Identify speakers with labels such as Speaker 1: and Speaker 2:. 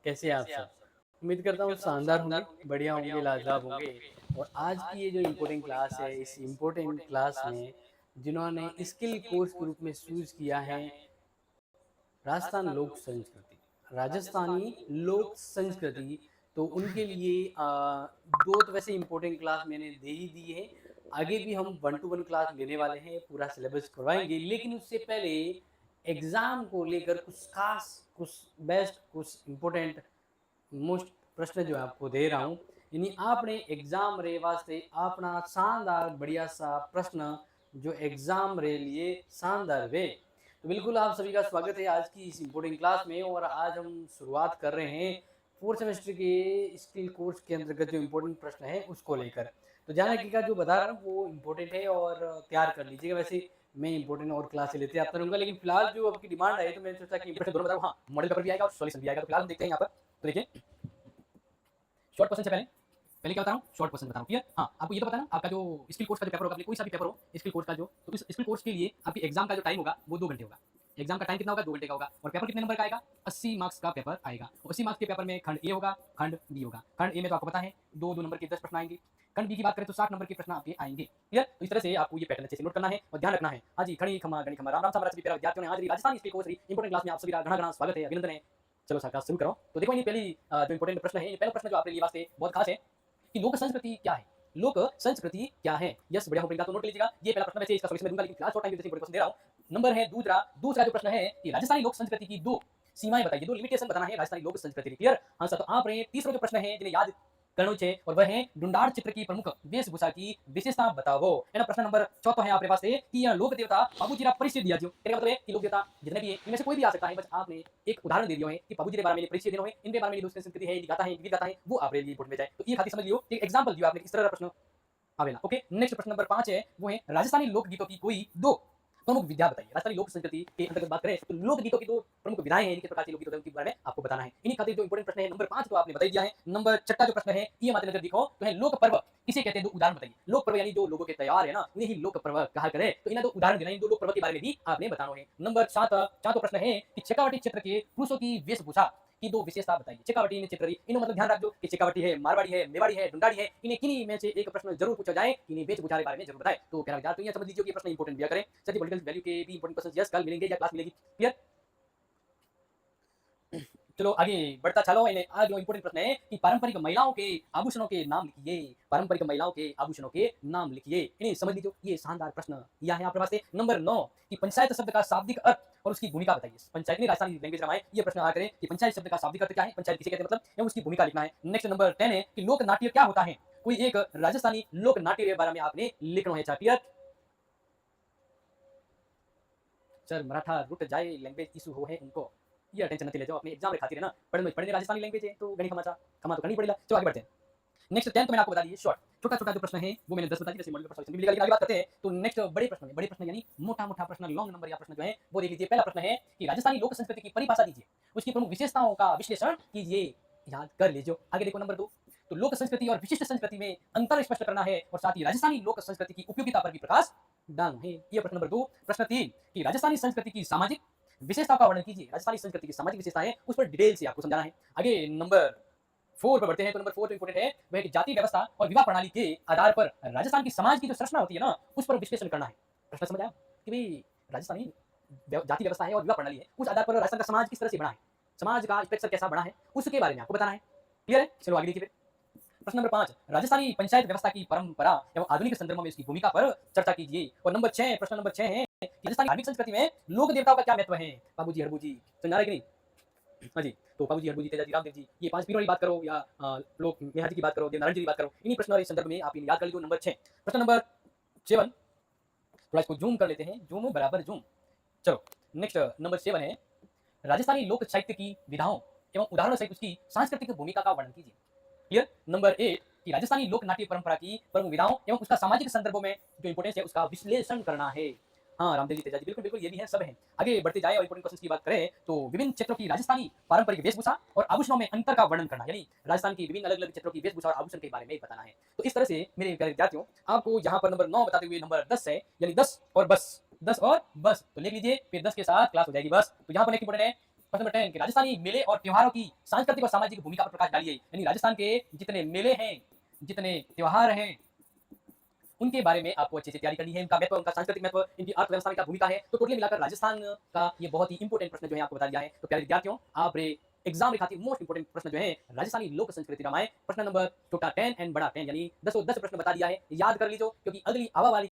Speaker 1: कैसे हैं आप सब? उम्मीद करता हूँ शानदार होंगे, बढ़िया होंगे, लाजवाब होंगे। और आज की ये जो इम्पोर्टेंट क्लास है, इस इम्पोर्टेंट क्लास में जिन्होंने स्किल कोर्स के रूप में चूज़ किया है राजस्थान लोक संस्कृति, राजस्थानी लोक संस्कृति, तो उनके लिए 2 तो वैसे इम्पोर्टेंट क्लास मैंने दे ही दी है। आगे भी हम 1 टू 1 क्लास लेने वाले हैं, पूरा सिलेबस करवाएँगे, लेकिन उससे पहले एग्ज़ाम को लेकर कुछ ख़ास, कुछ बेस्ट, कुछ इम्पोर्टेंट मोस्ट प्रश्न जो आपको दे रहा हूँ, यानी आपने एग्जाम रे वास्ते अपना शानदार बढ़िया सा प्रश्न जो एग्जाम रे लिए शानदार वे। तो बिल्कुल आप सभी का स्वागत है आज की इस इम्पोर्टेंट क्लास में। और आज हम शुरुआत कर रहे हैं फोर्थ सेमेस्टर के स्किल कोर्स के अंतर्गत जो इम्पोर्टेंट प्रश्न है उसको लेकर। तो ध्यान रखिएगा, जो बता रहा हूँ वो इम्पोर्टेंट है और तैयार कर लीजिएगा। वैसे मैं इम्पोर्टेंट और क्लास लेते आता रहूँगा, लेकिन फिलहाल जो आपकी डिमांड है तो मैंने सोचा कि प्रश्न दोनों बताऊँ। हाँ, मॉडल पेपर भी आएगा और सॉल्यूशन भी आएगा। तो फिलहाल हम देखते हैं यहाँ पर। तो देखिए, शॉर्ट क्वेश्चन से पहले क्या बता रहा हूँ, शॉर्ट क्वेश्चन बता रहा हूँ। क्लियर? हाँ, आपको ये तो पता है ना, आपका जो स्किल कोर्स का जो पेपर होगा, कोई सा भी पेपर हो स्किल कोर्स का जो, तो इस स्किल कोर्स के लिए आपके एग्जाम का जो टाइम होगा वो 2 घंटे होगा। एग्जाम का टाइम कितना होगा? 2 घंटे का होगा। और पेपर कितने नंबर का आएगा? 80 मार्क्स का पेपर आएगा। 80 मार्क्स के पेपर में खंड ए होगा, खंड बी होगा। खंड ए में तो आपको पता है 2-2 नंबर के 10 प्रश्न आएंगे। खंड बी की बात करें तो 60 नंबर के प्रश्न आपके आएंगे। क्लियर? तो इस तरह से आपको ये पैटर्न अच्छे से नोट करना है और ध्यान रखना है। हाँ जी, खड़ी खमा गणी खमा, राम राम साम्राज्य प्यारे विद्यार्थियों ने आज Rajasthan skill course important class में आप सभी का घना घना स्वागत है, अभिनंदन है। चलो सर क्लास शुरू करो। तो देखो, ये पहली जो इंपॉर्टेंट प्रश्न है, ये पहला प्रश्न जो आपके लिए वास्ते बहुत खास है कि लोक संस्कृति क्या है? लोक संस्कृति क्या है? यस, बढ़िया हो, तो नोट कर लीजिएगा। ये पहला प्रश्न, वैसे इसका सॉल्यूशन मैं दूंगा, लेकिन फिलहाल शॉर्ट टाइम में क्वेश्चन दे रहा हूं। नंबर है दूसरा दूसरा जो प्रश्न है कि राजस्थानी लोक संस्कृति की 2 सीमाएं बताइए, 2 लिमिटेशन बताना है राजस्थानी लोक संस्कृति की। क्लियर? हाँ सर, तो आप रहे तीसरा जो प्रश्न है जिन्हें याद करना चाहिए, और वह है डुंडार चित्र की प्रमुख वेशभूषा की विशेषता बताओ। है ना? प्रश्न नंबर 4 है आपके पास से कि यह लोक देवता बाबूजीरा परिचय दिया जो। कहने का मतलब है कि लोक देवता जितने भी है इनमें से कोई भी आ सकता है, बस आपने एक उदाहरण दे दिया है कि बाबूजी के बारे में परिचय देना है, इनके बारे में दोस्त संस्कृति है, गाता है, गीत गाता है, वो आपके लिए इंपोर्टेंट में जाए। तो ये खातिर समझ लियो, एक एग्जांपल दिया आपने, इस तरह का प्रश्न आवेला। ओके, नेक्स्ट प्रश्न नंबर 5 है, वो है राजस्थानी लोकगीतों की कोई 2 प्रमुख विधा बताइए। राजस्थानी लोक संस्कृति के अंतर्गत बात करें तो लोकगीतों की 2 प्रमुख विधाएं हैं, इनके प्रकार के लोकगीतों के बारे में आपको बताना है। इन्हीं खातिर जो इंपोर्टेंट प्रश्न है नंबर 5 तो आपने बता दिया है। नंबर 6 जो प्रश्न है ये मत नजर दिखो, तो है लोक पर्व किसे कहते हैं? 2 उदाहरण बताइए। लोक पर्व यानी जो लोगों के त्योहार है ना, उन्हें ही लोक पर्व कहा करे, तो इन्हें 2 उदाहरण देना है। इन 2 लोक पर्व के बारे में भी आपने बताना है। नंबर 7 प्रश्न है कि शेखावटी क्षेत्र के पुरुषों की वेशभूषा की 2 विशेषता बताइए। शेखावटी में चित्ररी, इन्हें मतलब ध्यान रख दो कि शेखावटी है, मारवाड़ी है, मेवाड़ी है, ढूंढाड़ी है, इन्हें किन्हीं में से एक प्रश्न जरूर पूछा जाए, इन्हें वेशभूषा के बारे में जरूर बताए। तो क्या विद्यार्थियों ये समझ लीजिए कि ये प्रश्न इंपोर्टेंट दिया करें। सर जी, पॉलिटिकल वैल्यू के भी इंपोर्टेंट क्वेश्चन यस कल मिलेंगे या क्लास मिलेगी। क्लियर? चलो आगे बढ़ता चलो। इन्हें आज जो इंपोर्टेंट प्रश्न है कि पारंपरिक महिलाओं के आभूषणों के नाम लिखिए। पारंपरिक महिलाओं के आभूषणों के नाम लिखिए, इन्हें समझ लीजिए। ये शानदार प्रश्न यह है आपके पास से। नंबर 9 कि पंचायत शब्द का शाब्दिक अर्थ और उसकी भूमिका बताइए। पंचायत नहीं, राजस्थानी लैंग्वेज रामायण, ये प्रश्न आ करे कि पंचायत शब्द का शाब्दिक अर्थ क्या है, पंचायत किसे कहते हैं, मतलब एवं उसकी भूमिका लिखना है। नेक्स्ट नंबर 10 है कि लोक नाट्य क्या होता है? कोई एक राजस्थानी लोक नाट्य के बारे में आपने लिखना है। क्लियर? सर मराठा रुट जाए, लैंग्वेज इशू हो है उनको, ये टेंशन नहीं ले जाओ, अपने एग्जाम में खातिर है ना, पढ़ने राजस्थानी लैंग्वेज है तो गणी खमा खमा तो करनी पड़ेगा। चलो आगे बढ़ते हैं। नेक्स्ट 10 तो मैंने आपको बता दिए शॉर्ट, छोटा छोटा जो प्रश्न है वो मैंने 10 बता दिए, जैसे मॉडल पेपर सॉल्यूशन भी मिलेगा। लेकिन आगे बात करते हैं तो नेक्स्ट बड़े प्रश्न में, बड़े प्रश्न यानी मोटा मोटा प्रश्न, लॉन्ग नंबर या प्रश्न जो है वो देख लीजिए। पहला प्रश्न है कि राजस्थानी लोक संस्कृति की परिभाषा दीजिए, उसकी प्रमुख विशेषताओं का विश्लेषण कीजिए, याद कर लीजिए। आगे देखो नंबर 2, तो लोक संस्कृति और विशिष्ट संस्कृति में अंतर स्पष्ट करना है और साथ ही राजस्थानी लोक संस्कृति की उपयोगिता पर भी प्रकाश डालना है। ये प्रश्न नंबर 2। प्रश्न 3 कि राजस्थानी संस्कृति की सामाजिक विशेषता का वर्णन कीजिए। राजस्थानी संस्कृति की सामाजिक विशेषताएं उस पर डिटेल से आपको समझाना है। आगे नंबर 4 पर बढ़ते हैं। तो नंबर 4 जो इंपोर्टेंट है वह जाति व्यवस्था और विवाह प्रणाली के आधार पर राजस्थान की समाज की जो संरचना होती है ना, उस पर विश्लेषण करना है। प्रश्न समझ आया कि भाई राजस्थानी जाति व्यवस्था है और विवाह प्रणाली है, उस आधार पर राजस्थान का समाज किस तरह से बना है, समाज का स्ट्रक्चर कैसा बना है, उसके बारे में आपको बताना है। क्लियर है? चलो आगे देखिए। प्रश्न नंबर 5 राजस्थानी पंचायत व्यवस्था की परंपरा एवं आधुनिक संदर्भों में इसकी भूमिका पर चर्चा कीजिए। और नंबर 6, प्रश्न नंबर 6 है राजस्थानी धार्मिक संस्कृति में लोक देवताओं का क्या महत्व है? बाबूजी हड़बूजी समझा रहे कि नहीं? हाँ जी, तो बाबूजी हड़बूजी तेजाजी रामदेव जी, ये 5 पीरों की बात करो या लोक मेहर जी की बात करो, देवनारायण जी की बात करो, इन्हीं प्रश्न और इस संदर्भ में आप याद कर लीजिए। नंबर 6 प्रश्न नंबर 7, थोड़ा इसको जूम कर लेते हैं, जूम बराबर जूम। चलो नेक्स्ट नंबर 7 है राजस्थानी लोक साहित्य की विधाओं एवं उदाहरणों सहित उसकी सांस्कृतिक भूमिका का वर्णन कीजिए। क्लियर? नंबर 8 कि राजस्थानी लोक नाट्य परंपरा की प्रमुख विधाओं एवं उसका सामाजिक संदर्भों में जो इंपोर्टेंस है उसका विश्लेषण करना है। हाँ रामदेव जी, तेजाजी, बिल्कुल बिल्कुल, ये भी है, सब है। आगे बढ़ते जाए और इंपोर्टेंट क्वेश्चन की बात करें तो विभिन्न क्षेत्रों की राजस्थानी पारंपरिक वेशभूषा और आभूषणों में अंतर का वर्णन करना, यानी राजस्थान की विभिन्न अलग अलग क्षेत्रों की वेशभूषा और आभूषण के बारे में बताना है। तो इस तरह से मेरे प्यारे विद्यार्थियों आपको यहाँ पर नंबर 9 बताते हुए नंबर 10 है, यानी 10 और बस, 10 और बस, तो लिख लीजिए, फिर 10 के साथ क्लास हो जाएगी बस। तो यहाँ पर एक इंपोर्टेंट है
Speaker 2: प्रश्न नंबर 10 कि राजस्थानी मेले और त्योहारों की सांस्कृतिक और सामाजिक भूमिका पर प्रकाश डालिए। यानी राजस्थान के जितने मेले हैं, जितने त्योहार हैं, उनके बारे में आपको अच्छे से तैयारी करनी है। इनका महत्व, उनका सांस्कृतिक महत्व, इनकी अर्थव्यवस्था में क्या भूमिका है। तो टोटली मिलाकर राजस्थान का ये बहुत ही इंपॉर्टेंट प्रश्न जो है आपको बता दिया है। तो प्यारे विद्यार्थियों, आप एग्जाम में खाती मोस्ट इंपोर्टेंट प्रश्न जो है राजस्थानी लोक संस्कृति रामायण, प्रश्न नंबर छोटा 10 एंड बड़ा 10, यानी 10 प्रश्न बता दिया है। याद कर लीजिए, क्योंकि अगली आवा वाली